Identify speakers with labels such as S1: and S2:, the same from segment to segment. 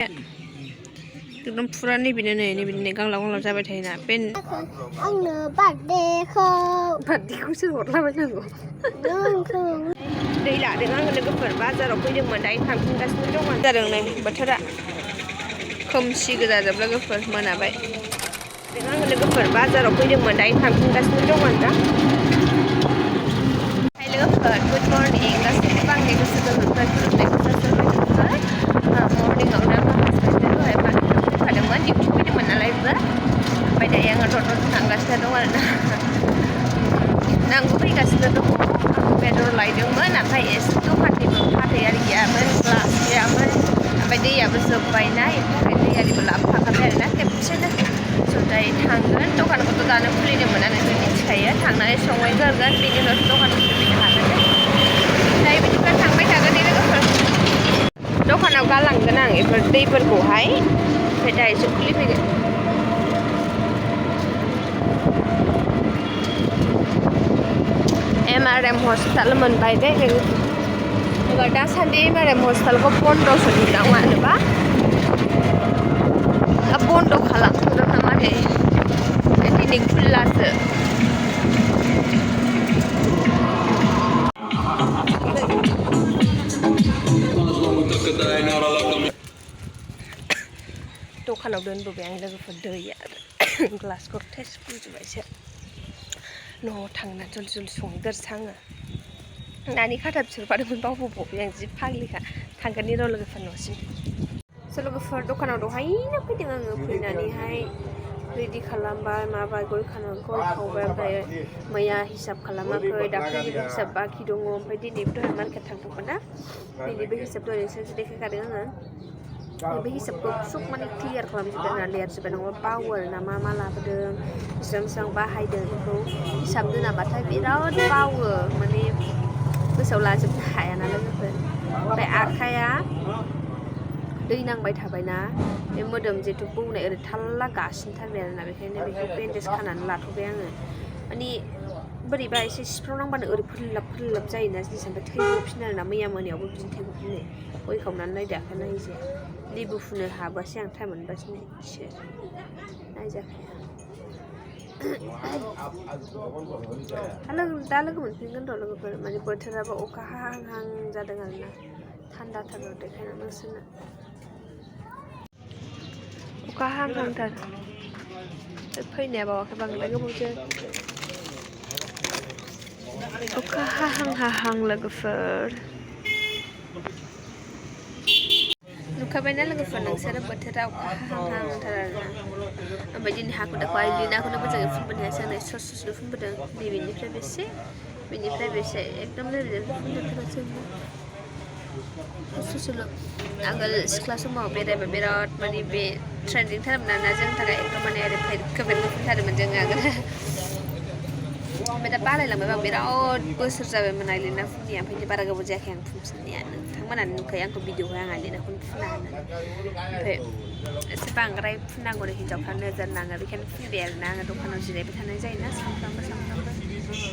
S1: एकदम फुरा नैबेनो नै गांलाव जाबाय थायोना पेन
S2: आंनो बार्थडेखौ
S1: सोर हरलाबायनांगौ दै लादों आङो लोगोफोर बाजाराव फैदोंमोन दायो थांफिनगासिनो दङ जादों नै बोथोरा खोमसि गोजाजोब लोगोफोर मोनाबाय आङो लोगोफोर बाजाराव फैदोंमोन दायो थांफिनगासिनो दङ दा लोगोफोर गुड मर्निं गासैबो आंनि गोसो गोरबोनिफ्राय खुलुमनायखौ जासिहरबाय मर्निंआवनो दहाय फैखादोंमोन डिउटि फैदोंमोन नालाय ओमफ्राय दायो आङो टट'जों थांगासिनो दं आरोना नांगौ फैगासिनो दङ बेदर लायदोंमोन ओमफ्राय एसे दखाननिबो फाथै आरि गैयामोन ग्लास गैयामोन ओमफ्राय दैयाबो जोब्बायना बेनि थाखाय दै आरिबो लाबोफाखाबाय आरोना खेबसेनो स' दायो थांगोन दखानखौथ' दानो खुलिनो मोना नोंसोर मिथिखायो थांनानै संहैग्रोगोन बेनि उनावसो दखान खुलिनो हागोन दायो बिदिब्ला थांबाय थागोन लोगोफोर दखानाव गालांगोन आं बेफोर दैफोरखौहाय ओमफ्राय दायोसो खुलिफैगोन MRM हस्पिटाल मोनबाय दे एबार दासान्दि MRM हस्पिटालखौ बन्द'सो नुदों मानोबा बन्द' खालामथ'दों नामा नै दिनै खुल्लासो दखानाव दोनबोबाय आं लोगोफोर दैया ग्लासखौ टेस्ट फुजोब्बायसो न'आव थांना जल्दि संग्रोसै आङो नानि खाथा बिहरफादोंमोन बावबोबावबाय आं जि फाग्लिखा थांगोननि र' लोगोफोर न'सिम स' लोगोफोर दखानाव दहायनो फैदों आङो फैनानैहाय रेडि खालामबाय माबाय गय खावबाय ओमफ्राय मैया हिसाब खालामाखै दाख्लैनिबो हिसाब बाखि दङ ओमफ्राय दिनैबो दहाय मार्केट थांदोंमोन ना दिनैबो हिसाब दहाय नोंसोरसो देखायखादों आङो बे हिसाबखौ सब माने क्लियार खालामजोबबाय आरोना लिरजोब्बाय नङाबा बावो आरोना मा लाबोदों बेसेबां बाहायदों बेखौ हिसाब दोनाबाथाय बिराद बावो माने गोसोआव लाजोबनो हायाना लोगोफोर ओमफ्राय आखाइया दै नांबाय थाबायना बे मोदोम जिहेथु बौनाय ओरै थाल्ला गासिनथारबाय आरोना बेखायनो बेखौ बेन्डेज खानानै लाथ'बाय आङो माने बोरैबा एसे सिफ्राव नांबानो ओरै फोरलाब जायोना जिनिसा ओमफ्राय थैग'फिनो आरोना मैया मोनायावबो बिदिनो थैग'फिनो गय खावनानै नायदो आखाइ नायजे लेबु फुनो हाबासै आं टाइम मोनबासो नायजाखाया दा लोगो मोनफिनगोन र' लोगोफोर माने बोथोराबो अखा हाहां जादों आरोना थान्दाथार देखायना नोंसोरनो अखा हाहांथार फैनाया बावाखै बांद्राय गोबावसो अखा हाहां लोगोफोर नुखाबायना लोगोफोर नोंसोरो बोथोरा अखा हाहांथार आरोना ओमफ्राय दिनै हाखु दाखु आइलिनाखौनो मोजाङै फुनबोनो हायासै आं ससेल' फुनबोदों नैबेनिफ्राय बेसे बेनिफ्राय बेसे एकदम नैबेनिफ्राय फुनबोथारासै ससेल' आगोल सिख्ला समाव बेरायबा बिराद माने बे ट्रेन्डिं थारमोन आरोना जोंनि थाखाय एकदम माने ओरै फेरखो फुनथारोमोन जोङो आगोल ओमफ्राय दा बालायलांबाय आं बिराद बोसोर जाबायमोन आइलिना फुननाया ओमफ्राय बारा गोबाव जायाखै आं फुनफिननाया नोंथांमोनानो नुखायो आंखौ भिडिअ'आवहाय आं आइलिनाखौनो फुना होननानै ओमफ्राय एसे बांद्राय फुननांगौनो हिन्जावफ्रा नोजोर नाङो बेखायनो फुनबाय आरोना आङो दखानाव जिरायबाय थानाय जायोना सानफ्रामबो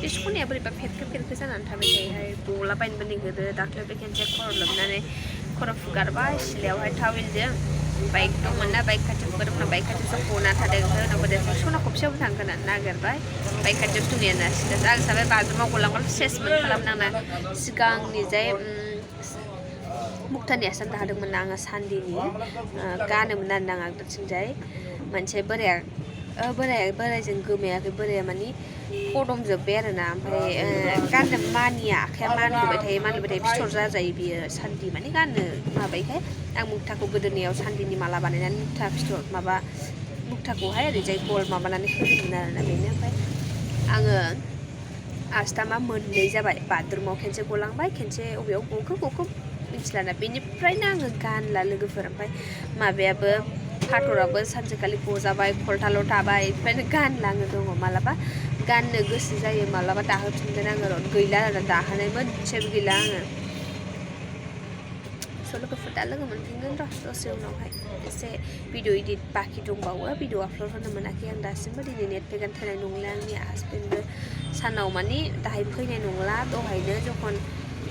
S1: बे सनाया बोरैबा फेरखो जानानै थाबाय थायोहाय गलाबायनोबो नागिरो दाख्लैबो खेनसे खर' लोबनानै खर' फुगारबाय सिलायावहाय टावेलजों बाइक दंमोन ना बाइक खाथियाव फुगारदोंमोन बाइक खाथियावसो गना थादों ओमफ्राय उनाव गोदो सना खबसेयावबो थांगोन होननानै नागिरबाय बाइक खाथियाव दंनायाना सिदा आं सानबाय बाथरुमाव गलांबा सेस खालामनांना सिगांनि जाय मुक्तानि आसान दादोंमोन ना आङो सान्दिनि गानोमोन आरोना आं आगदाथिंजाय मोनसे बोरायजों गोमायाखै बोराया मानि फदमजोब्बाय आरोना ओमफ्राय गाननो मानिया आखाइया मानलुबाय थायो फिथर जाजायो बियो सान्दि माने गाननो माबायखाय आं मुक्ताखौ गोदोनियाव सान्दिनि माला बानायनानै मुक्ता फिथर माबा मुक्ताखौहाय ओरैजाय गल माबानानै होदोंमोन आरोना बेनो ओमफ्राय आङो आस्थामा मोननै जाबाय बाथरुमाव खेनसे गलांबाय खेनसे अबेयाव गखो मिथिलाना बेनिफ्रायनो आङो गानला लोगोफोर ओमफ्राय माबायाबो फाथराबो सानसेखालि गजाबाय खलथाल' थाबाय ओमफ्रायनो गानला आङो दङ मालाबा गाननो गोसो जायो मालाबा दाहोफिनगोन आङो र' गैला आरो दाहोनाय मोनसेबो गैला आङो स' लोगोफोर दा लोगो मोनफिनगोन र' दसे उनावहाय एसे भिडिअ इडिट बाखि दंबावो भिडिअ आपल'ड होनो मोनाखै आं दासिमबो दिनै नेट पेक थैनाय नंला आंनि हासबेन्डबो सानाव माने दाहाय फैनाय नंला दहायनो जखन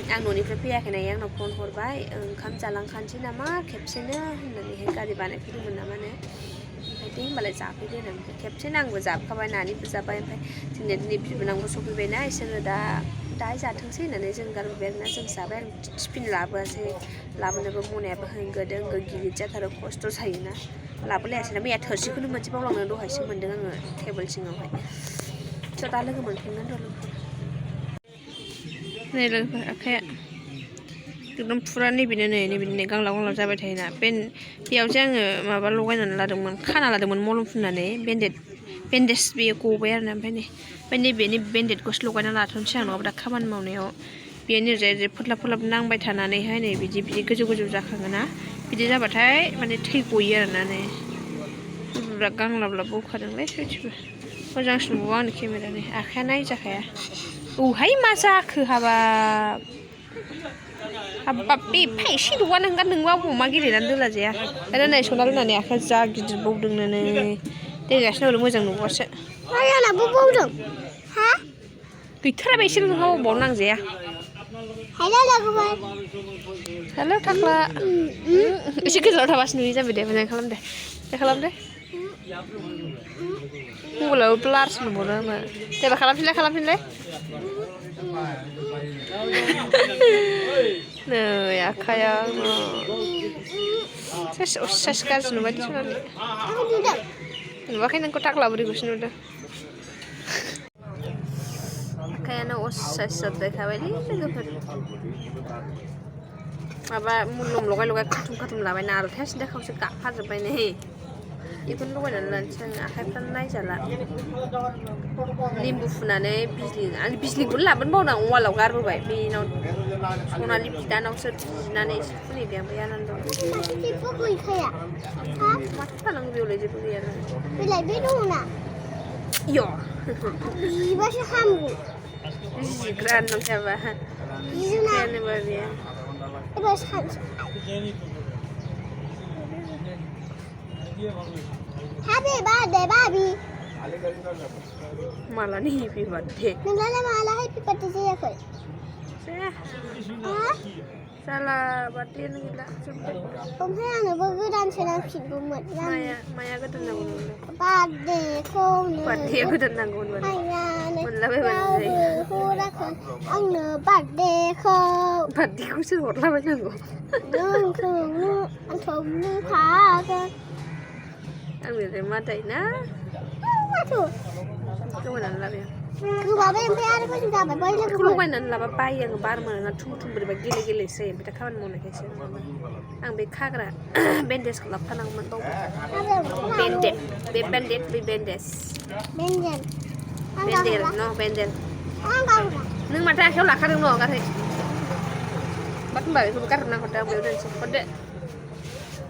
S1: आं न'निफ्राय फैयाखैना आंनाव फन हरबाय ओंखाम जालांखानोसै नामा खेबसेनो होननानैहाय गारि बानायफैदोंमोन नामानो ओमफ्राय दे होनबालाय जाफैदो होननानै खेबसेनो आंबो जाबखाबाय नानिबो जाबाय ओमफ्राय जोंनिया दिनै बिबोनांबो सफैबायना इसोरो दाहाय जाथोंसै होननानै जों गारबोबाय आरोना जों जाबाय आं टिफिन लाबोआसै लाबोनोबो मनायाबो होंगो दोंगो गिलिर जाथारो खस्थ' जायोना लाबोलायासैना मैया थोरसिखौनो मोनसे बावलांनो दहायसो मोन्दों आङो टेबोल सिङावहाय स' दा लोगो मोनफिनगोन र' लोगोफोर नै लोगोफोर आखाइया एकदम फुरा नैबेनो गांलाब गांलाब जाबाय थायोना बेयाव जे आङो माबा लगायनानै लादोंमोन खाना लादोंमोन मलम फुननानै बेन्डेज बेयो गबाय आरोना ओमफ्राय नैबेनि बेन्डेजखौसो लगायना लाथ'नोसै आं नङाबा दा खामानि मावनायाव बेयो नोरैजाय फोरलाब फोरलाब नांबाय थानानैहाय नै बिदि गोजौ गोजौ जाखाङोना बिदि जाबाथाय माने थै गयो आरोना नै बिराद गांलाबलाब बौखादोंलै सयथिबो मोजांसिन नुबावो आंनि केमेरानि आखाइया नायजाखाया औहाय मा जाखो हाबाब बे एसे दौआ नोंगा नोंबा अमा गेलेनानै दोनला जाया आरो नै सना लोंनानै आखाइया जा गिदिर बौदोंनो नै देगासिनो हरै मोजां नुबासो आंनाबो बौदों हा गैथाराबा एसे नोंहा अबावनो नांजाया हेल' थाख्ला एसे गोजानाव थाबासो नुयो जाबाय दे मोजां खालाम दे मबाइलाव ब्लारसो नुबावो आङो देबा खालामफिनलाय नै आखाइया सेस गाज्रि नुबाय सनालि नुवाखै नोंखौ थाख्ला बुरैखौसो नुदों आखाइयानो असाइस जाद्रायखाबायलै लोगोफोर माबा मुलम लगाय खाथुम लाबाय नारथाया सिन्था खावसे गाबफाजोब्बाय नै बेखौनो लगायनानै लानोसै आङो आखाइफ्रानो नायजाला लिम्बु फुनानै बिजलिखौनो लाबोनो बावदां वालाव गारबोबाय बेनाव सनालि बिदानावसो बिनानै एसे फुनहैबाय ओमफ्राय आनन्दआव माथो थानांगौ बेयावलाय जेबो गैयाना बेलाय बे दङना इय बिबासो हामगौ जिग्रा नंखायाबा जिनायानोबा बेयो एबार सानसे Happy birthday, Bobby. Malah nih happy birthday. Nggak malah happy birthday saya. Salah birthday nih gila. Saya nggak bergerak senang sibuk. Maya kedan nanggun. Birthday kau. Birthday kedan nanggun. Malah birthday. Ang birthday kau. Birthday kau sih horlah nanggun. Ang thùng khá. Ăn được thì mà thấy nó cái này là gì cứ bảo em phải có chúng ta phải bơi lên cái lúc này là bay yang bar mà nó thum beri gile sih kita kawan mau nak sih ang bekak ra bendes kelap kanang mentau bendes no bendes nung mata kau lah kadang no kan bat mbak itu bukan renang kota beli sih kode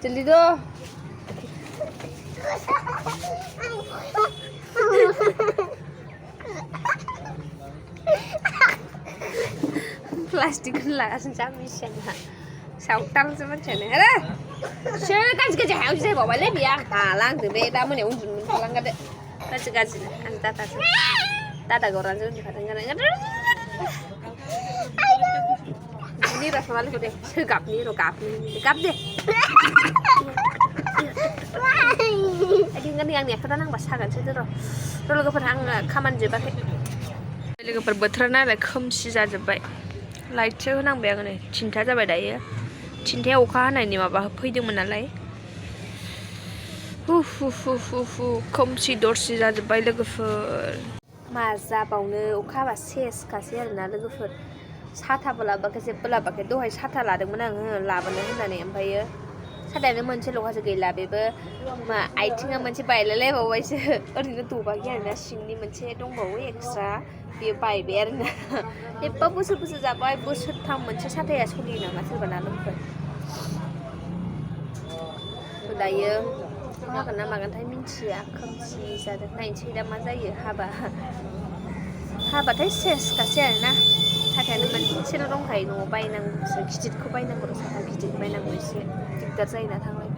S1: jadi doh plastik lah sampai sana sautang sama cene ada cene kan juga jauh sih bawa lebih ya kalang tuh beda mana unjun kalang ada kan juga sih anta tata goran tuh kadang-kadang ini rasa malu deh segap nih gap deh Adik yang kita nang basagan sih tuh. Terus logoper hang kaman je pakai. Logoper bothra naलाय खोमसि जाजोब्बाय. लाइटसो होनांबाय आङो नै थिनथा जाबाय दायो. थिनथायाव अखा हानायनि माबा फैदोंमोन नालाय. खोमसि दरसि जाजोब्बाय लोगोफोर. मा जाबावनो अखा हाबा सेसखासै आरोना लोगोफोर. साथाबो लाबाखै जेबो लाबाखै दहाय साथा लादोंमोन आङो लाबोनो होननानै ओमफ्रायो साथायानो मोनसेल'खासो गैला बेबो मा आइथिङा मोनसे बायलायलायबावबायसो ओरैनो दबाखै आरोना सिंनि मोनसे दंबावो एक्सट्रा बेयो बायबाय आरोना एफा बोसोर जाबाय बोसोरथाम मोनसे साथाया सोलियो नामा सोरबा नालोंफोर दायो हागोन ना मागोनथाय मिन्थिया खोमसि जादों नायनोसै दा मा जायो हाबाथाय सेसखासै आरोना साथायानो मोनसेल' दंखायो न'आव बायनांगौसो गिदिरखौ बायनांगौ साथा गिदिर बायनांगौ एसे दिगदार जायोना थांलाय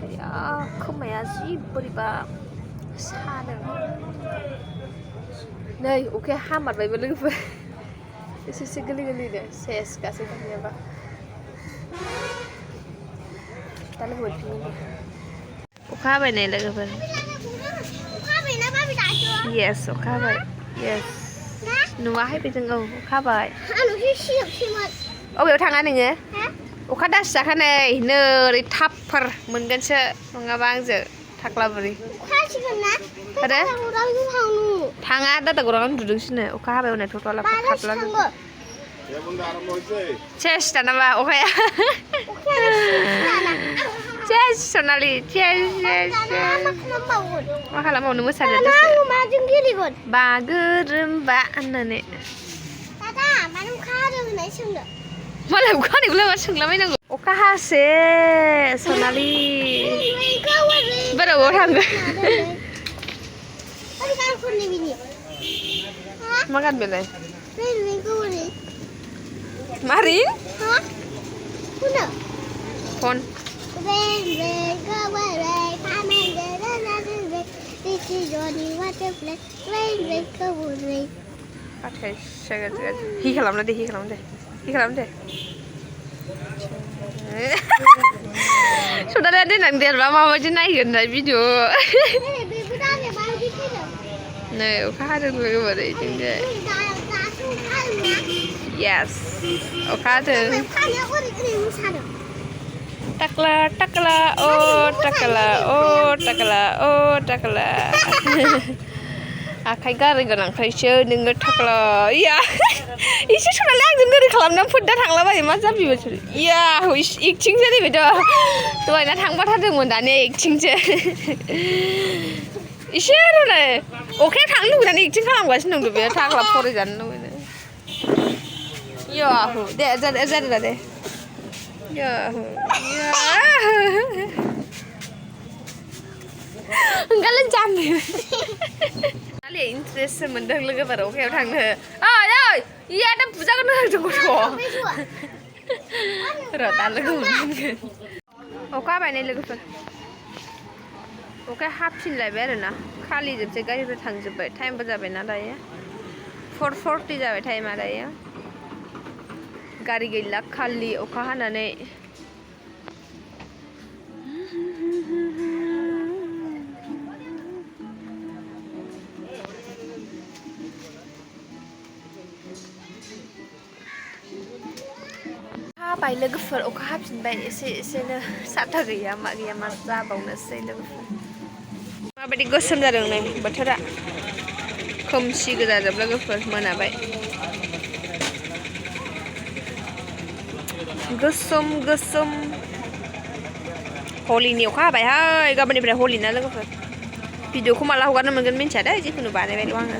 S1: फैलाय खोमाया जि बोरैबा सादों नै अखाया हामारबायबो लोगोफोर एसे गोरलै दे सेस गासै थांनायाबा दा लोगोफोर अखा हाबाय नै लोगोफोर yes अखा हाबाय yes नुवाखै बेजों औ अखा हाबाय अबेयाव थाङा नोङो अखा दासि जाखानै नै ओरै थाबफोर मोनगोनसो नङाबा आंजों थाख्लाबुरि आरो थाङा दादागराव उन्दुदोंसोनो अखा हाबाय हनै टटला थाबला सेस दानाबा अखाया सेस सनालि सेस मा खालामबावनो मोसानो बागुरुम्बा होननानै मालाय अखा हानायखौलाय मा सोंलाबायनांगौ अखा हासे सनालि बोराबाव थांगोन मा गान बेलाय मारै फन हि खालामना दे हि खालाम दे सनालिया देनां देरबा माबायदि नायगोन ना भिडिअ नै अखा हादों लोगोफोर जोंजाय yes अखा हादों टाकला टाकला ओ टाकला ओ टाकला ओ टाकला आखाइ गारि गोनांखायसो नोङो टाकला इया एसे सनालि आंजों ओरै खालामनानै फोद्दा थांलाबायो मा जाबि बोसोर इया एक्टिंसो नैबेथ' दहायना थांबाथारदोंमोन दानिया एक्टिंसो एसे रोंनाय अखाया थांनो लुबैनानै एक्टिं खालामगासिनो दं बे टाकला फरायजानो लुबैनो याहु दे जादों दे याहु ओंखारलाय जानो नाले इन्ट्रेस्ट मोनदों लोगोफोर अखायाव थांनो ओइ इया दा बुजागोन होनदों गथ' र' दा लोगो मोनगोन अखा हाबाय नै लोगोफोर अखाया हाफिनलायबाय आरोना खालिजोबसै गारिफोर थांजोब्बाय टाइमबो जाबायना दायो 4:40 जाबाय टाइमा दायो गारि गैला खालि अखा हानानै हाबाय लोगोफोर अखा हाफिनबाय एसेनो साथा गैया मा जाबावनोसै लोगोफोर माबायदि गोसोम जादों नै बोथोरा खोमसि गोजाजोब लोगोफोर मोनाबाय गोसोम हलिनि अखा हाबायहाय गाबोननिफ्राय हलि ना लोगोफोर भिडिअखौ माला हगारनो मोनगोन मिन्थिया दै जिखुनु बानायबायल' आङो